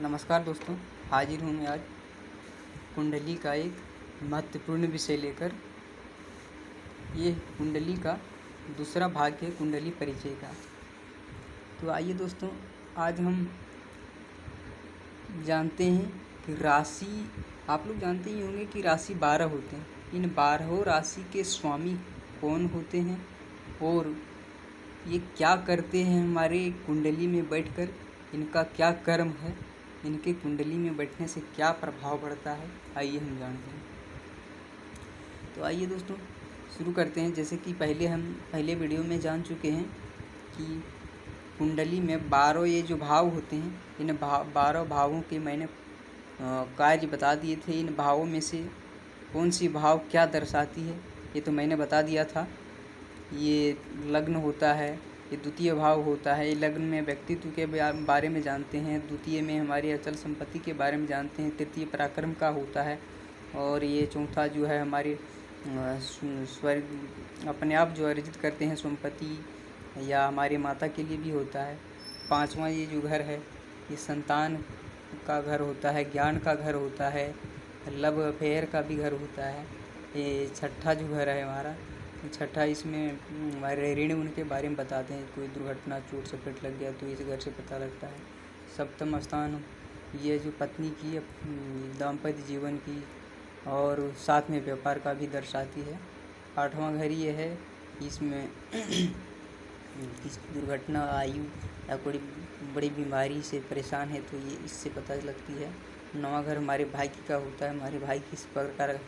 नमस्कार दोस्तों, हाजिर हूँ मैं आज कुंडली का एक महत्वपूर्ण विषय लेकर। ये कुंडली का दूसरा भाग है, कुंडली परिचय का। तो आइए दोस्तों, आज हम जानते हैं कि राशि, आप लोग जानते ही होंगे कि राशि 12 होते हैं। इन 12 राशि के स्वामी कौन होते हैं और ये क्या करते हैं हमारे कुंडली में बैठकर, इनका क्या कर्म है, इनके कुंडली में बैठने से क्या प्रभाव पड़ता है, आइए हम जानते हैं। तो आइए दोस्तों शुरू करते हैं। जैसे कि पहले वीडियो में जान चुके हैं कि कुंडली में 12 ये जो भाव होते हैं, इन 12 भावों के मैंने कार्य बता दिए थे। इन भावों में से कौन सी भाव क्या दर्शाती है ये तो मैंने बता दिया था। ये लग्न होता है, ये द्वितीय भाव होता है। ये लग्न में व्यक्तित्व के बारे में जानते हैं, द्वितीय में हमारी अचल संपत्ति के बारे में जानते हैं, तृतीय पराक्रम का होता है, और ये चौथा जो है हमारे स्वर्ग अपने आप जो अर्जित करते हैं संपत्ति, या हमारे माता के लिए भी होता है। पांचवा ये जो घर है ये संतान का घर होता है, ज्ञान का घर होता है, लव अफेयर का भी घर होता है। ये छठा जो घर है हमारा, छठा, इसमें हमारे ऋण उनके बारे में बताते हैं। कोई दुर्घटना चोट चपेट लग गया तो इस घर से पता लगता है। सप्तम स्थान ये जो पत्नी की दाम्पत्य जीवन की और साथ में व्यापार का भी दर्शाती है। आठवां घर ये है, इसमें किस दुर्घटना, आयु या कोई बड़ी बीमारी से परेशान है तो ये इससे पता लगती है। नौवां घर हमारे भाई का होता है, हमारे भाई किस प्रकार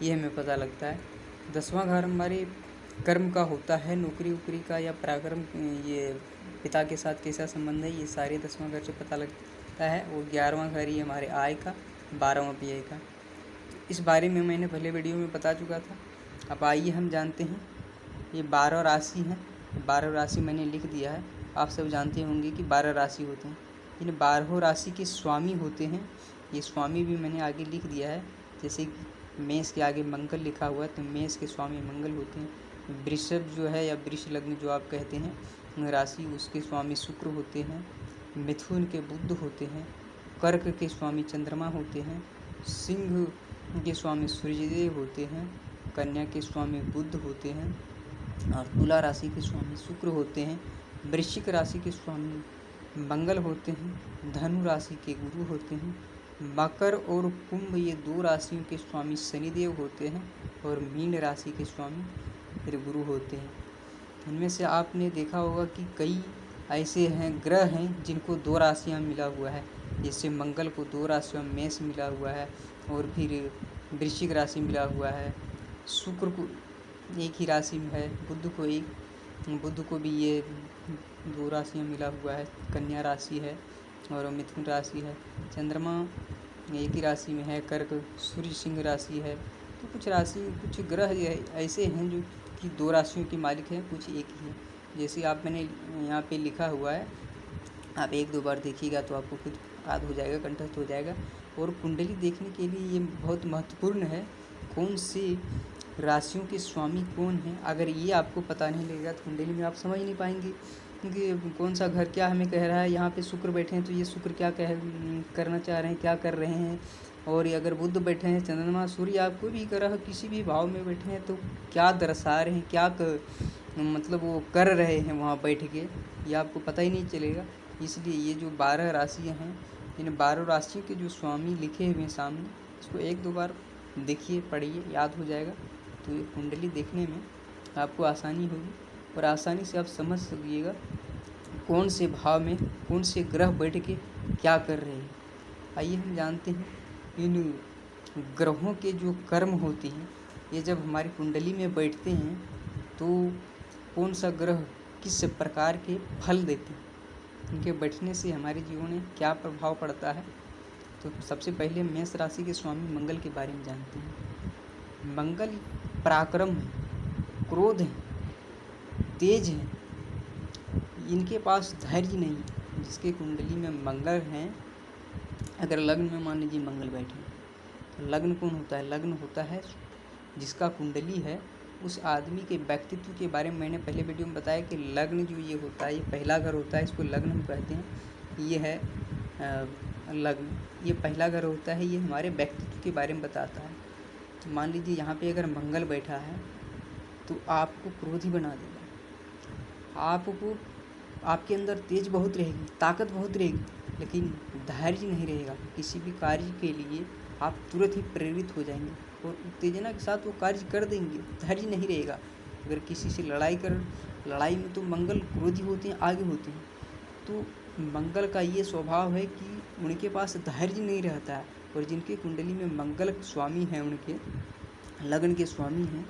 ये हमें पता लगता है। 10वां घर हमारे कर्म का होता है, नौकरी उकरी का या पराक्रम, ये पिता के साथ कैसा संबंध है, ये सारे 10वां घर से पता लगता है। और 11वां घर ये हमारे आय का, 12वां व्यय का। इस बारे में मैंने पहले वीडियो में बता चुका था। अब आइए हम जानते हैं। ये 12 राशि हैं, 12 राशि मैंने लिख दिया है। आप सब जानते होंगे कि 12 राशि होते हैं। इन 12 राशि के स्वामी होते हैं, ये स्वामी भी मैंने आगे लिख दिया है। जैसे कि मेष के आगे मंगल लिखा हुआ है तो मेष के स्वामी मंगल होते हैं। वृषभ जो है या वृष लग्न जो आप कहते हैं राशि, उसके स्वामी शुक्र होते हैं। मिथुन के बुध होते हैं। कर्क के स्वामी चंद्रमा होते हैं। सिंह के स्वामी सूर्यदेव होते हैं। कन्या के स्वामी बुध होते हैं और तुला राशि के स्वामी शुक्र होते हैं। वृश्चिक राशि के स्वामी मंगल होते हैं। धनु राशि के गुरु होते हैं। मकर और कुंभ ये 2 राशियों के स्वामी शनिदेव होते हैं और मीन राशि के स्वामी फिर गुरु होते हैं। इनमें से आपने देखा होगा कि कई ऐसे हैं ग्रह हैं जिनको 2 राशियां मिला हुआ है। जैसे मंगल को 2 राशियों में मेष मिला हुआ है और फिर वृश्चिक राशि मिला हुआ है। शुक्र को एक ही राशि में है, बुध को भी ये 2 राशियां मिला हुआ है, कन्या राशि है और मिथुन राशि है। चंद्रमा एक ही राशि में है, कर्क, सूर्य सिंह राशि है। तो कुछ ग्रह ऐसे हैं जो कि 2 राशियों के मालिक हैं, कुछ एक ही हैं। जैसे आप मैंने यहाँ पे लिखा हुआ है, आप 1-2 बार देखिएगा तो आपको खुद याद हो जाएगा, कंठस्थ हो जाएगा। और कुंडली देखने के लिए ये बहुत महत्वपूर्ण है, कौन सी राशियों के स्वामी कौन हैं। अगर ये आपको पता नहीं लगेगा तो कुंडली में आप समझ नहीं पाएंगे कि कौन सा घर क्या हमें कह रहा है। यहाँ पे शुक्र बैठे हैं तो ये शुक्र क्या करना चाह रहे हैं, क्या कर रहे हैं। और अगर बुध बैठे हैं, चंद्रमा, सूर्य, आपको भी ग्रह किसी भी भाव में बैठे हैं तो क्या दर्शा रहे हैं, मतलब वो कर रहे हैं वहाँ बैठ के, ये आपको पता ही नहीं चलेगा। इसलिए ये जो 12 राशियाँ हैं, इन 12 राशियों के जो स्वामी लिखे हुए हैं सामने, इसको 1-2 बार देखिए, पढ़िए, याद हो जाएगा। तो ये कुंडली देखने में आपको आसानी होगी और आसानी से आप समझ सकिएगा कौन से भाव में कौन से ग्रह बैठ के क्या कर रहे हैं। आइए हम जानते हैं इन ग्रहों के जो कर्म होते हैं, ये जब हमारी कुंडली में बैठते हैं तो कौन सा ग्रह किस प्रकार के फल देते हैं, इनके बैठने से हमारे जीवन में क्या प्रभाव पड़ता है। तो सबसे पहले मेष राशि के स्वामी मंगल के बारे में जानते हैं। मंगल पराक्रम है, क्रोध है, तेज है, इनके पास धैर्य नहीं है। जिसके कुंडली में मंगल हैं, अगर लग्न में मान लीजिए मंगल बैठे तो लग्न कौन होता है, लग्न होता है जिसका कुंडली है उस आदमी के व्यक्तित्व के बारे में मैंने पहले वीडियो में बताया कि लग्न जो ये होता है, ये पहला घर होता है, इसको लग्न हम कहते हैं। ये है लग्न। ये पहला घर होता है, ये हमारे व्यक्तित्व के बारे में बताता है। तो मान लीजिए यहाँ पे अगर मंगल बैठा है तो आपको क्रोधी बना देगा, आपको आपके अंदर तेज बहुत रहेगी, ताकत बहुत रहेगी, लेकिन धैर्य नहीं रहेगा। किसी भी कार्य के लिए आप तुरंत ही प्रेरित हो जाएंगे और उत्तेजना के साथ वो कार्य कर देंगे, धैर्य नहीं रहेगा। अगर किसी से लड़ाई में तो मंगल क्रोधी होते हैं, आगे होते हैं। तो मंगल का ये स्वभाव है कि उनके पास धैर्य नहीं रहता है। और जिनके कुंडली में मंगल स्वामी हैं, उनके लग्न के स्वामी हैं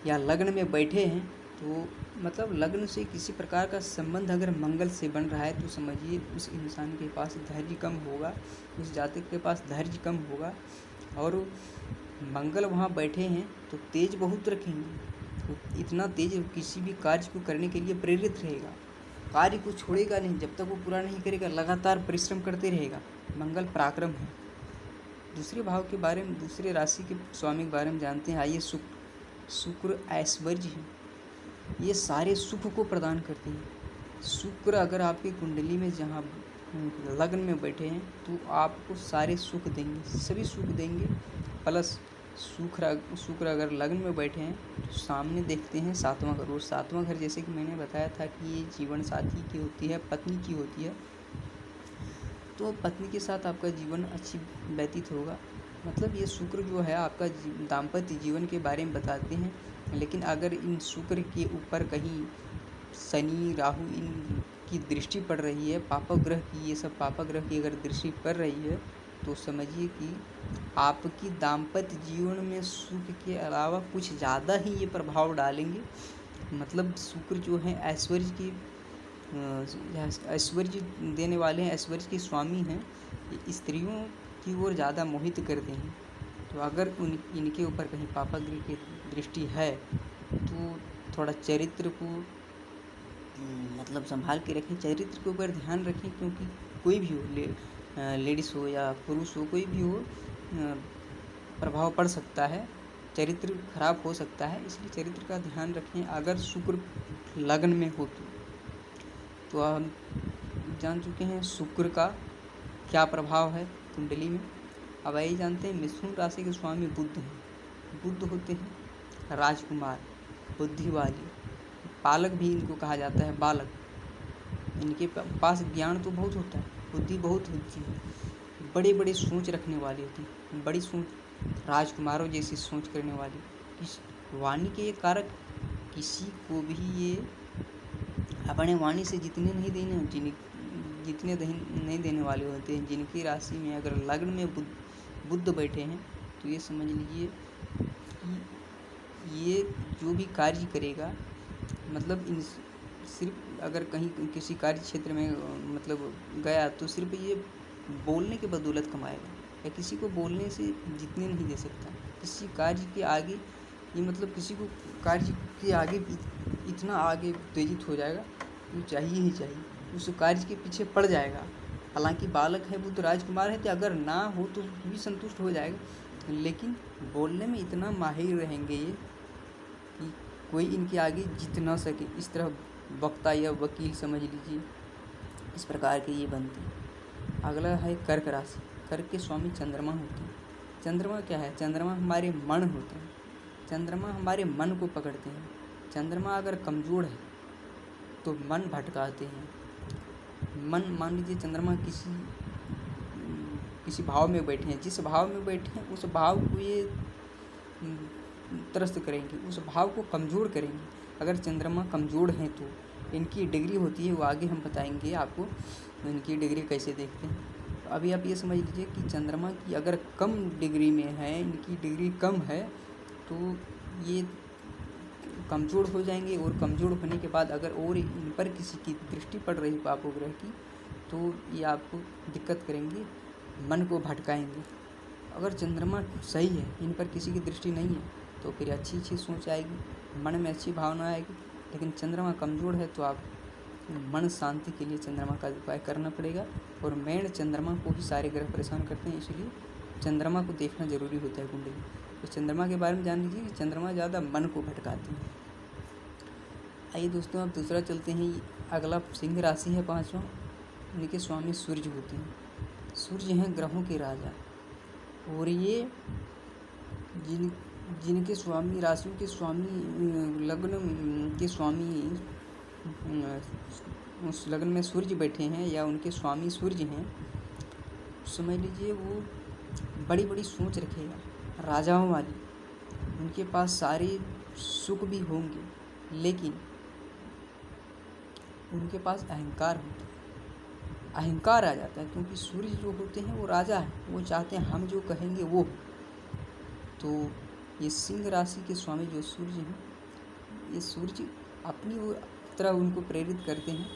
या लग्न में बैठे हैं, तो मतलब लग्न से किसी प्रकार का संबंध अगर मंगल से बन रहा है तो समझिए उस इंसान के पास धैर्य कम होगा, उस जातक के पास धैर्य कम होगा। और मंगल वहाँ बैठे हैं तो तेज बहुत रखेंगे, तो इतना तेज किसी भी कार्य को करने के लिए प्रेरित रहेगा, कार्य को छोड़ेगा नहीं, जब तक वो पूरा नहीं करेगा लगातार परिश्रम करते रहेगा। मंगल पराक्रम है। दूसरे भाव के बारे में, दूसरे राशि के स्वामी के बारे में जानते हैं। आइए, शुक्र ऐश्वर्य है, ये सारे सुख को प्रदान करते हैं। शुक्र अगर आपकी कुंडली में जहाँ लग्न में बैठे हैं तो आपको सारे सुख देंगे, सभी सुख देंगे। प्लस शुक्र अगर लग्न में बैठे हैं तो सामने देखते हैं 7वां घर। और 7वां घर जैसे कि मैंने बताया था कि ये जीवन साथी की होती है, पत्नी की होती है। तो पत्नी के साथ आपका जीवन अच्छी व्यतीत होगा। मतलब ये शुक्र जो है आपका दाम्पत्य जीवन के बारे में बताते हैं। लेकिन अगर इन शुक्र के ऊपर कहीं शनि राहु इन की दृष्टि पड़ रही है, पापग्रह की, ये सब पापग्रह की अगर दृष्टि पड़ रही है तो समझिए कि आपकी दाम्पत्य जीवन में सुख के अलावा कुछ ज़्यादा ही ये प्रभाव डालेंगे। मतलब शुक्र जो है ऐश्वर्य देने वाले हैं, ऐश्वर्य के स्वामी हैं, स्त्रियों की ओर ज़्यादा मोहित करते हैं। तो अगर इनके ऊपर कहीं पापग्रह की दृष्टि है तो थोड़ा चरित्र को मतलब संभाल के रखें, चरित्र के ऊपर ध्यान रखें। क्योंकि कोई भी हो, लेडीज़ हो या पुरुष हो, कोई भी हो, प्रभाव पड़ सकता है, चरित्र खराब हो सकता है, इसलिए चरित्र का ध्यान रखें। अगर शुक्र लग्न में हो तो हम जान चुके हैं शुक्र का क्या प्रभाव है कुंडली में। अब आइए जानते हैं मिथुन राशि के स्वामी बुध हैं। बुध होते हैं राजकुमार, बुद्धि वाले, पालक भी इनको कहा जाता है, बालक। इनके पास ज्ञान तो बहुत होता है, बुद्धि बहुत होती है, बड़े बड़े सोच रखने वाले होते हैं, बड़ी सोच, राजकुमारों जैसी सोच करने वाले। वाणी के ये कारक, किसी को भी ये अपने वाणी से जितने नहीं देने वाले होते हैं। जिनकी राशि में अगर लग्न में बुध बैठे हैं तो ये समझ लीजिए कि ये जो भी कार्य करेगा, मतलब सिर्फ अगर कहीं किसी कार्य क्षेत्र में मतलब गया तो सिर्फ ये बोलने के बदौलत कमाएगा, या किसी को बोलने से जितने नहीं दे सकता। किसी कार्य के आगे ये मतलब किसी को कार्य के आगे इतना आगे उत्तेजित हो जाएगा, वो चाहिए ही चाहिए, उस कार्य के पीछे पड़ जाएगा। हालांकि बालक है, बुध राजकुमार है, तो अगर ना हो तो भी संतुष्ट हो जाएगा, लेकिन बोलने में इतना माहिर रहेंगे ये कि कोई इनके आगे जीत ना सके। इस तरह वक्ता या वकील समझ लीजिए, इस प्रकार के ये बनते हैं। अगला है कर्क राशि। कर्क के स्वामी चंद्रमा होते हैं। चंद्रमा क्या है? चंद्रमा हमारे मन होते हैं, चंद्रमा हमारे मन को पकड़ते हैं। चंद्रमा अगर कमज़ोर है तो मन भटकाते हैं। मन, मान लीजिए चंद्रमा किसी भाव में बैठे हैं, जिस भाव में बैठे हैं उस भाव को ये त्रस्त करेंगे, उस भाव को कमज़ोर करेंगे। अगर चंद्रमा कमज़ोर हैं तो इनकी डिग्री होती है, वो आगे हम बताएंगे आपको इनकी डिग्री कैसे देखते हैं। तो अभी आप ये समझ लीजिए कि चंद्रमा की अगर कम डिग्री में है, इनकी डिग्री कम है, तो ये कमज़ोर हो जाएंगे। और कमज़ोर होने के बाद अगर और इन पर किसी की दृष्टि पड़ रही पापोग्रह की तो ये आपको दिक्कत करेंगे, मन को भटकाएंगे। अगर चंद्रमा सही है, इन पर किसी की दृष्टि नहीं है, तो फिर अच्छी सोच आएगी, मन में अच्छी भावना आएगी। लेकिन चंद्रमा कमज़ोर है तो आप मन शांति के लिए चंद्रमा का उपाय करना पड़ेगा। और मेन चंद्रमा को ही सारे ग्रह परेशान करते हैं, इसलिए चंद्रमा को देखना जरूरी होता है कुंडली। तो चंद्रमा के बारे में जान लीजिए कि चंद्रमा ज़्यादा मन को भटकाती है। आइए दोस्तों, अब दूसरा चलते हैं। अगला सिंह राशि है, 5वां। इनके स्वामी सूर्य होते हैं। सूर्य हैं ग्रहों के राजा, और ये जिनके स्वामी, राशियों के स्वामी, लग्न के स्वामी उस लग्न में सूर्य बैठे हैं या उनके स्वामी सूर्य हैं, समझ लीजिए वो बड़ी बड़ी सोच रखेगा, राजाओं वाली। उनके पास सारे सुख भी होंगे, लेकिन उनके पास अहंकार होता है, अहंकार आ जाता है, क्योंकि सूर्य जो होते हैं वो राजा है, वो चाहते हैं हम जो कहेंगे वो। तो ये सिंह राशि के स्वामी जो सूर्य हैं, ये सूर्य अपनी तरह उनको प्रेरित करते हैं,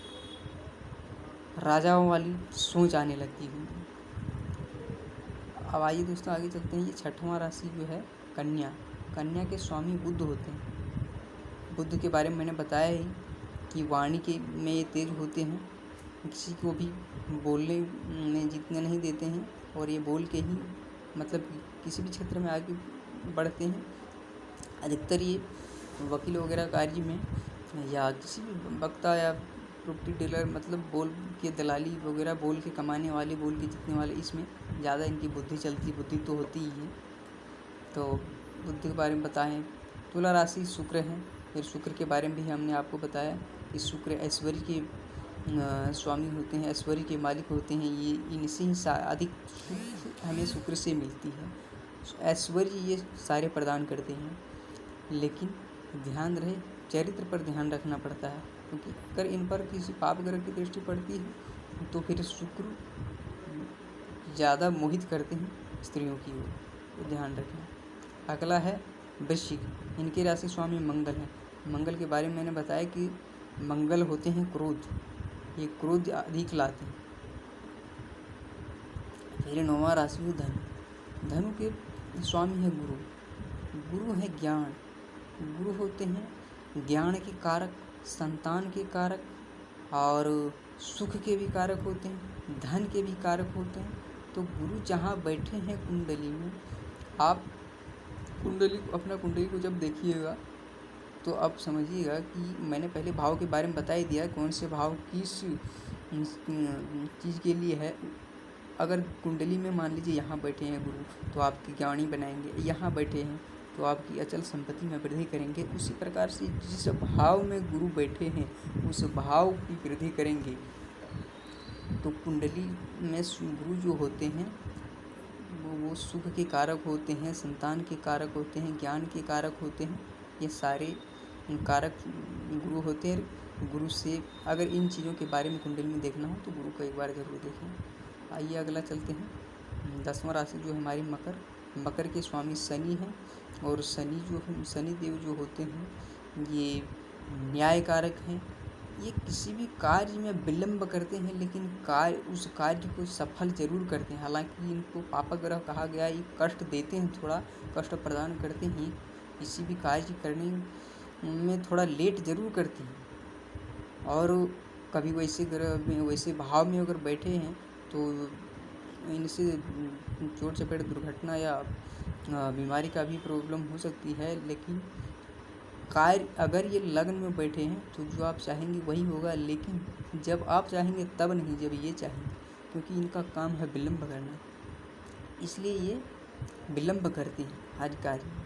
राजाओं वाली सोच आने लगती है। अब आइए दोस्तों आगे चलते हैं। ये छठवां राशि जो है कन्या, कन्या के स्वामी बुध होते हैं। बुध के बारे में मैंने बताया ही कि वाणी के में ये तेज होते हैं, किसी को भी बोलने में जीतने नहीं देते हैं, और ये बोल के ही मतलब किसी भी क्षेत्र में आगे बढ़ते हैं। अधिकतर ये वकील वगैरह कार्य में या किसी भी वक्ता या प्रॉपर्टी डीलर, मतलब बोल के दलाली वगैरह, बोल के कमाने वाले, बोल के जीतने वाले, इसमें ज़्यादा इनकी बुद्धि चलती, बुद्धि तो होती ही है। तो बुद्धि के बारे में बताएं। तुला राशि शुक्र है, फिर शुक्र के बारे में भी हमने आपको बताया कि शुक्र ऐश्वर्य के स्वामी होते हैं, ऐश्वर्य के मालिक होते हैं। ये इनसे ही अधिक हमें शुक्र से मिलती है, ऐश्वर्य ये सारे प्रदान करते हैं। लेकिन ध्यान रहे, चरित्र पर ध्यान रखना पड़ता है, क्योंकि अगर इन पर किसी पाप ग्रह की दृष्टि पड़ती है तो फिर शुक्र ज़्यादा मोहित करते हैं स्त्रियों की ओर, तो ध्यान रखें। अगला है वृश्चिक, इनके राशि स्वामी मंगल है। मंगल के बारे में मैंने बताया कि मंगल होते हैं क्रोध, ये क्रोध अधिक लाते हैं। फिर 9वां राशि है धनु, धनु के स्वामी है गुरु, गुरु है ज्ञान, गुरु होते हैं ज्ञान के कारक, संतान के कारक, और सुख के भी कारक होते हैं, धन के भी कारक होते हैं। तो गुरु जहाँ बैठे हैं कुंडली में, आप अपना कुंडली को जब देखिएगा तो आप समझिएगा कि मैंने पहले भाव के बारे में बता ही दिया, कौन से भाव किस चीज़ के लिए है। अगर कुंडली में मान लीजिए यहाँ बैठे हैं गुरु तो आपकी ज्ञानी बनाएंगे, यहाँ बैठे हैं तो आपकी अचल संपत्ति में वृद्धि करेंगे। उसी प्रकार से जिस भाव में गुरु बैठे हैं उस भाव की वृद्धि करेंगे। तो कुंडली में गुरु जो होते हैं वो सुख के कारक होते हैं, संतान के कारक होते हैं, ज्ञान के कारक होते हैं। ये सारे कारक गुरु होते हैं। गुरु से अगर इन चीज़ों के बारे में कुंडली में देखना हो तो गुरु को एक बार ज़रूर देखें। आइए अगला चलते हैं। 10वां राशि जो हमारी मकर, मकर के स्वामी शनि हैं, और शनि देव जो होते हैं ये न्याय कारक हैं। ये किसी भी कार्य में विलंब करते हैं, लेकिन उस कार्य को सफल जरूर करते हैं। हालांकि इनको पापग्रह कहा गया, ये कष्ट देते हैं, थोड़ा कष्ट प्रदान करते हैं, किसी भी कार्य करने में थोड़ा लेट जरूर करते हैं। और कभी वैसे ग्रह में, वैसे भाव में अगर बैठे हैं तो इनसे चोट चपेट, दुर्घटना या बीमारी का भी प्रॉब्लम हो सकती है। लेकिन कार्य अगर ये लग्न में बैठे हैं तो जो आप चाहेंगे वही होगा, लेकिन जब आप चाहेंगे तब नहीं, जब ये चाहेंगे, क्योंकि इनका काम है विलंब करना, इसलिए ये विलंब करते हैं हर कार्य।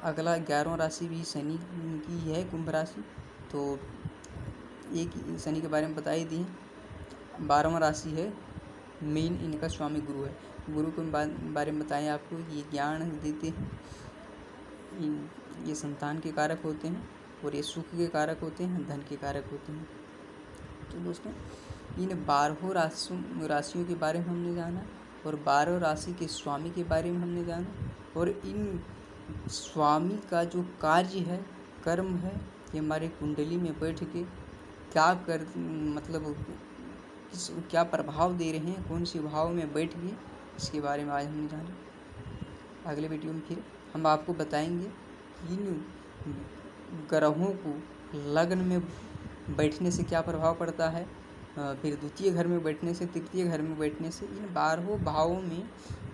अगला 11वां राशि भी शनि की है, कुंभ राशि। तो एक शनि के बारे में बता ही दिए। 12वां राशि है मीन, इनका स्वामी गुरु है। गुरु के बारे में बताएं आपको, ये ज्ञान देते हैं, ये संतान के कारक होते हैं, और ये सुख के कारक होते हैं, धन के कारक होते हैं। तो दोस्तों इन 12 राशियों के बारे में हमने जाना, और 12 राशि के स्वामी के बारे में हमने जाना, और इन स्वामी का जो कार्य है, कर्म है, ये हमारे कुंडली में बैठ के क्या क्या प्रभाव दे रहे हैं, कौन से भाव में बैठ के, इसके बारे में आज हमने जाना। अगले वीडियो में फिर हम आपको बताएंगे इन ग्रहों को लग्न में बैठने से क्या प्रभाव पड़ता है, फिर द्वितीय घर में बैठने से, तृतीय घर में बैठने से, इन 12 भावों में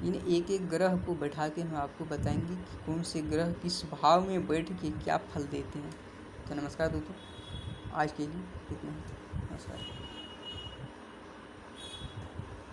इन एक एक ग्रह को बैठा के हम आपको बताएंगे कि कौन से ग्रह किस भाव में बैठ के क्या फल देते हैं। तो नमस्कार दोस्तों, आज के लिए इतना ही। नमस्कार।